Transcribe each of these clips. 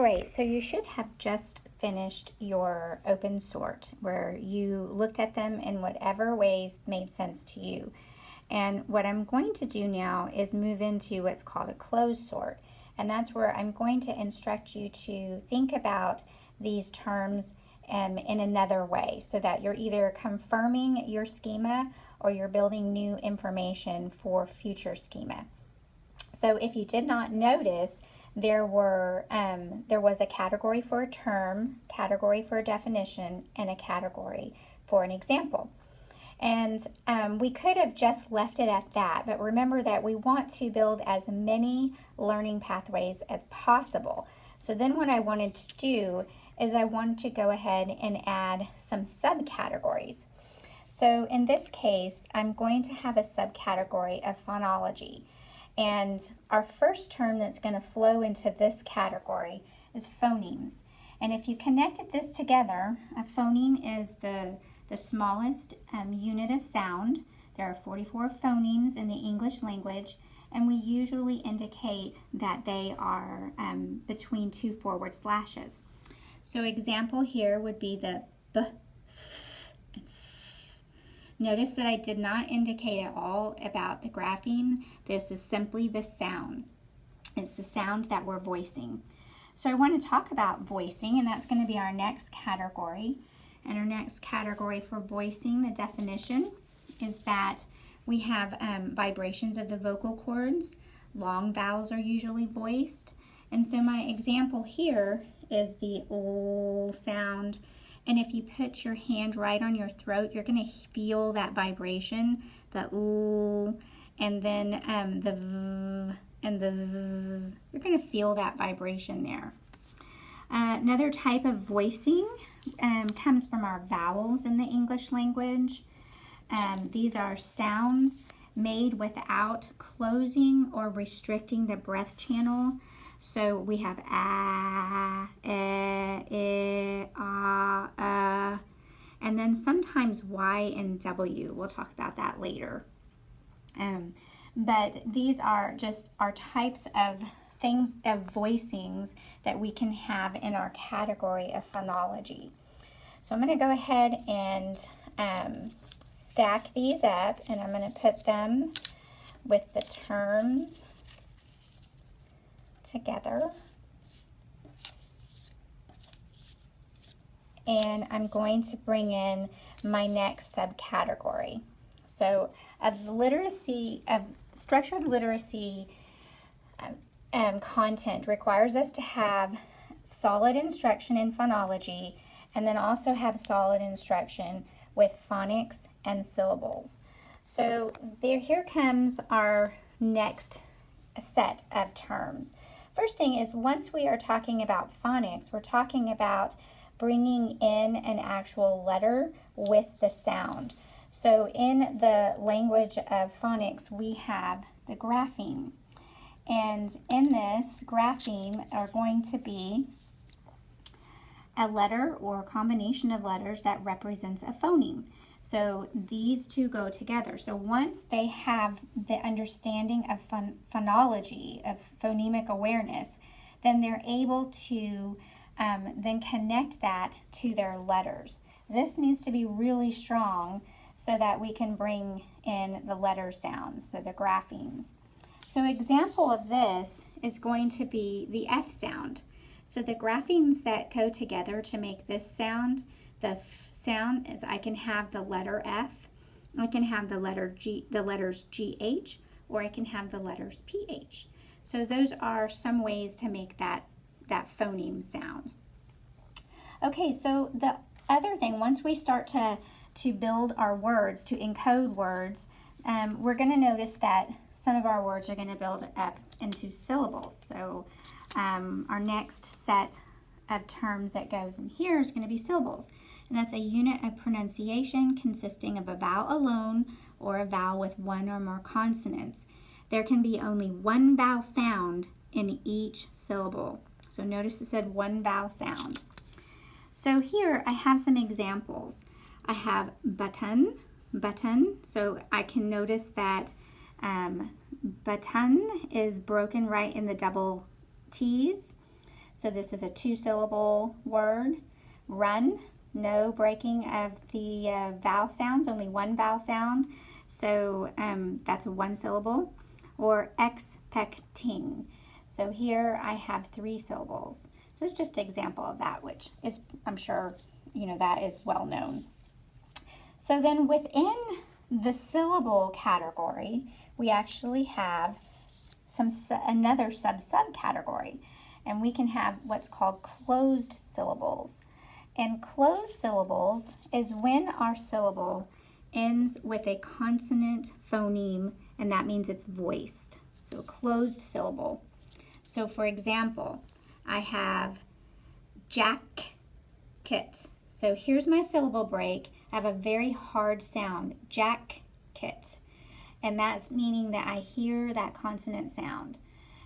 Alright, so you should have just finished your open sort where you looked at them in whatever ways made sense to you. And what I'm going to do now is move into what's called a closed sort. And that's where I'm going to instruct you to think about these terms in another way so that you're either confirming your schema or you're building new information for future schema. So if you did not notice, there was a category for a term, category for a definition, and a category for an example. And we could have just left it at that, but remember that we want to build as many learning pathways as possible. So then what I wanted to do is I wanted to go ahead and add some subcategories. So in this case, I'm going to have a subcategory of phonology. And our first term that's going to flow into this category is phonemes. And if you connected this together, a phoneme is the smallest unit of sound. There are 44 phonemes in the English language, and we usually indicate that they are between two forward slashes. So example here would be the b and s. Notice that I did not indicate at all about the grapheme. This is simply the sound. It's the sound that we're voicing. So I want to talk about voicing, and that's going to be our next category. And our next category for voicing, the definition, is that we have vibrations of the vocal cords. Long vowels are usually voiced. And so my example here is the L sound. And if you put your hand right on your throat, you're going to feel that vibration, the L, and then the V and the Z. You're going to feel that vibration there. Another type of voicing comes from our vowels in the English language. These are sounds made without closing or restricting the breath channel. So we have ah, and then sometimes Y and W. We'll talk about that later. But these are just our types of things, of voicings that we can have in our category of phonology. So I'm going to go ahead and stack these up, and I'm going to put them with the terms together. And I'm going to bring in my next subcategory. So of literacy, of structured literacy content requires us to have solid instruction in phonology and then also have solid instruction with phonics and syllables. So here comes our next set of terms. First thing is, once we are talking about phonics, we're talking about bringing in an actual letter with the sound. So in the language of phonics, we have the grapheme. And in this grapheme are going to be a letter or a combination of letters that represents a phoneme. So these two go together. So once they have the understanding of phonology, of phonemic awareness, then they're able to then connect that to their letters. This needs to be really strong so that we can bring in the letter sounds, so the graphemes. So example of this is going to be the F sound. So the graphemes that go together to make this sound, the F sound, is I can have the letter F, I can have the letter G, the letters GH, or I can have the letters PH. So those are some ways to make that phoneme sound. Okay, so the other thing, once we start to build our words, to encode words, we're going to notice that some of our words are going to build up into syllables. So our next set of terms that goes in here is going to be syllables. And that's a unit of pronunciation consisting of a vowel alone or a vowel with one or more consonants. There can be only one vowel sound in each syllable. So notice it said one vowel sound. So here I have some examples. I have button, button. So I can notice that button is broken right in the double T's. So this is a 2-syllable word. Run, no breaking of the vowel sounds, only one vowel sound. So that's a 1 syllable. Or expecting. So here I have 3 syllables. So it's just an example of that, which is, I'm sure, that is well known. So then within the syllable category, we actually have another subcategory, and we can have what's called closed syllables. And closed syllables is when our syllable ends with a consonant phoneme, and that means it's voiced. So closed syllable. So for example, I have jacket. So here's my syllable break. I have a very hard sound, jacket. And that's meaning that I hear that consonant sound.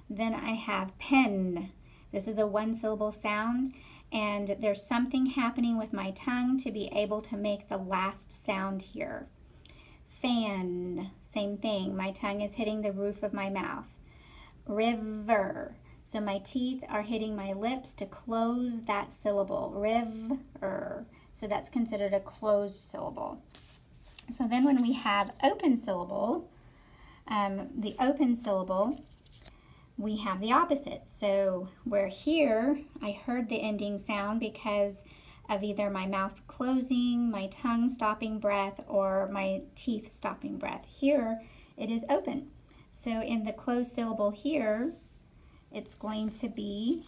Then I have pen. This is a 1-syllable sound, and there's something happening with my tongue to be able to make the last sound here. Fan, same thing. My tongue is hitting the roof of my mouth. River. So my teeth are hitting my lips to close that syllable. River. So that's considered a closed syllable. So then when we have open syllable, the open syllable, we have the opposite. So where here I heard the ending sound because of either my mouth closing, my tongue stopping breath, or my teeth stopping breath. Here it is open. So in the closed syllable here, it's going to be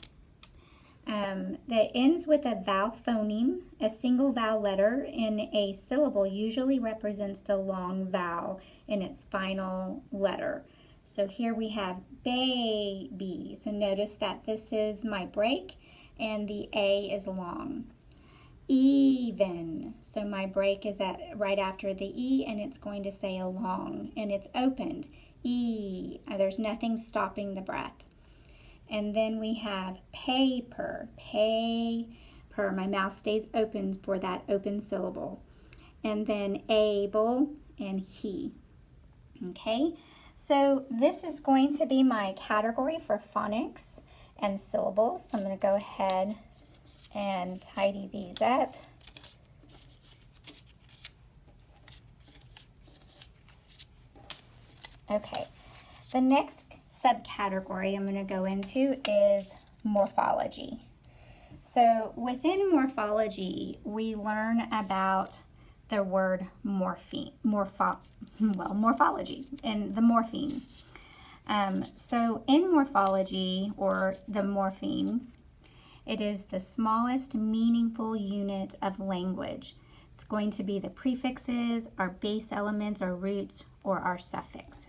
that ends with a vowel phoneme. A single vowel letter in a syllable usually represents the long vowel in its final letter. So here we have baby. So notice that this is my break and the A is long. Even. So my break is right after the E, and it's going to say a long, and it's opened. E. There's nothing stopping the breath. And then we have paper. Paper. My mouth stays open for that open syllable. And then able and he. Okay, so this is going to be my category for phonics and syllables. So I'm going to go ahead and tidy these up. Okay, the next subcategory I'm going to go into is morphology. So within morphology, we learn about the word morphology and the morpheme. So in morphology, or the morpheme, it is the smallest meaningful unit of language. It's going to be the prefixes, our base elements, our roots, or our suffixes.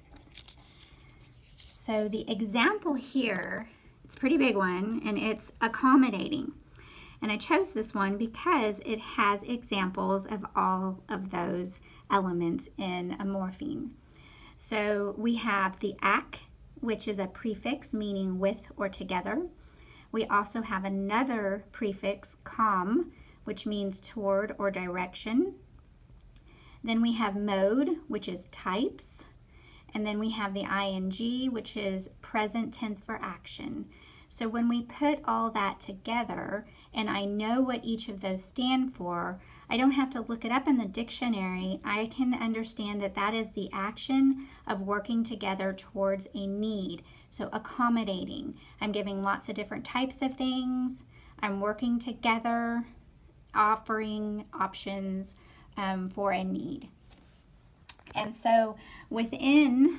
So the example here, it's a pretty big one, and it's accommodating. And I chose this one because it has examples of all of those elements in a morpheme. So we have the ac, which is a prefix meaning with or together. We also have another prefix, com, which means toward or direction. Then we have mode, which is types. And then we have the ing, which is present tense for action. So when we put all that together, and I know what each of those stand for, I don't have to look it up in the dictionary. I can understand that that is the action of working together towards a need. So accommodating. I'm giving lots of different types of things. I'm working together, offering options for a need. And so within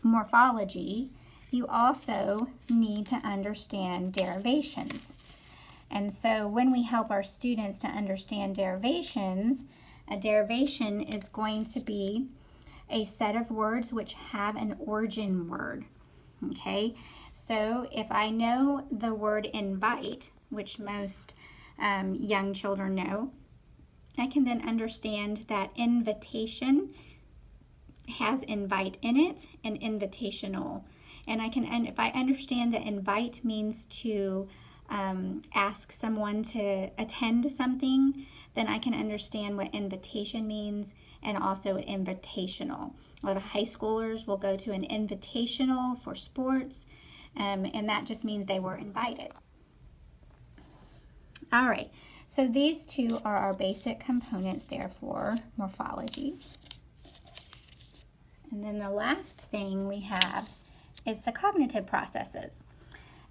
morphology, you also need to understand derivations. And so when we help our students to understand derivations, a derivation is going to be a set of words which have an origin word. Okay, so if I know the word invite, which most young children know, I can then understand that invitation has invite in it and invitational. And if I understand that invite means to ask someone to attend something, then I can understand what invitation means and also invitational. A lot of high schoolers will go to an invitational for sports, and that just means they were invited. All right, so these two are our basic components there for morphology. And then the last thing we have is the cognitive processes.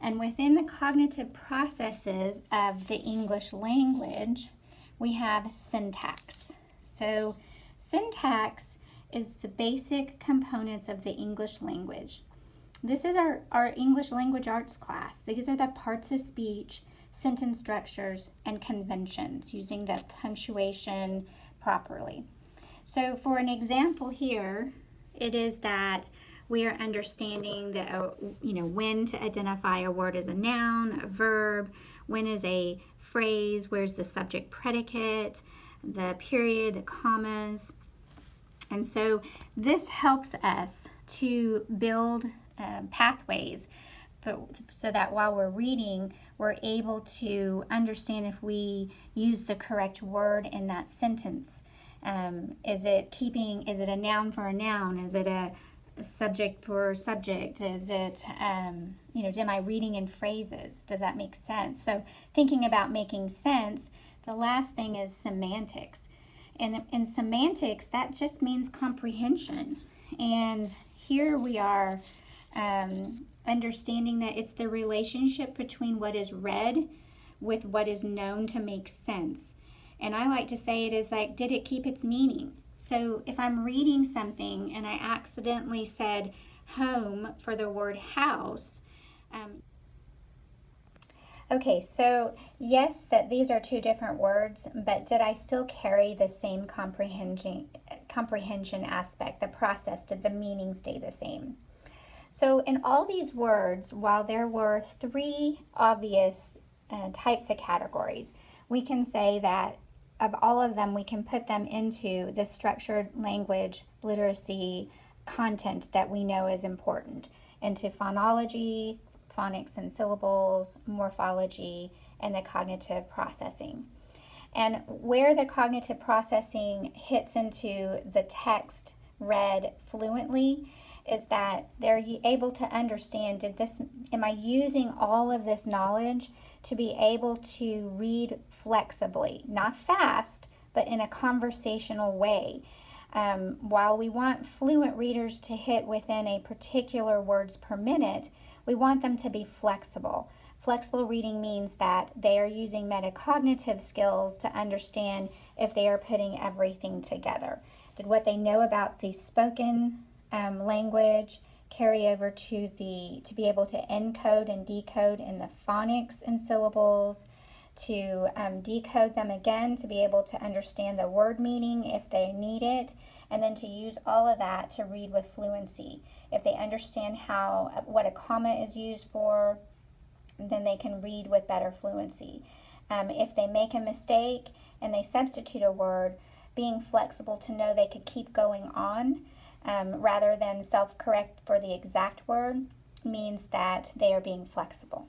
And within the cognitive processes of the English language, we have syntax. So syntax is the basic components of the English language. This is our English language arts class. These are the parts of speech, sentence structures, and conventions, using the punctuation properly. So for an example here, it is that we are understanding that, when to identify a word as a noun, a verb, when is a phrase, where's the subject predicate, the period, the commas. And so this helps us to build pathways so that while we're reading, we're able to understand if we use the correct word in that sentence. Is it a noun for a noun? Is it a subject for subject? Is it, am I reading in phrases? Does that make sense? So thinking about making sense, the last thing is semantics. And in semantics, that just means comprehension. And here we are understanding that it's the relationship between what is read with what is known to make sense. And I like to say it is like, did it keep its meaning? So if I'm reading something and I accidentally said home for the word house, okay, so yes, that these are two different words, but did I still carry the same comprehension aspect, the process? Did the meaning stay the same? So in all these words, while there were three obvious types of categories, we can say that of all of them, we can put them into the structured language literacy content that we know is important, into phonology, phonics and syllables, morphology, and the cognitive processing. And where the cognitive processing hits into the text read fluently is that they're able to understand, am I using all of this knowledge to be able to read flexibly, not fast, but in a conversational way. While we want fluent readers to hit within a particular words per minute, we want them to be flexible. Flexible reading means that they are using metacognitive skills to understand if they are putting everything together. Did what they know about the spoken language carry over to be able to encode and decode in the phonics and syllables, to decode them again to be able to understand the word meaning if they need it, and then to use all of that to read with fluency. If they understand what a comma is used for, then they can read with better fluency. If they make a mistake and they substitute a word, being flexible to know they could keep going on rather than self-correct for the exact word means that they are being flexible.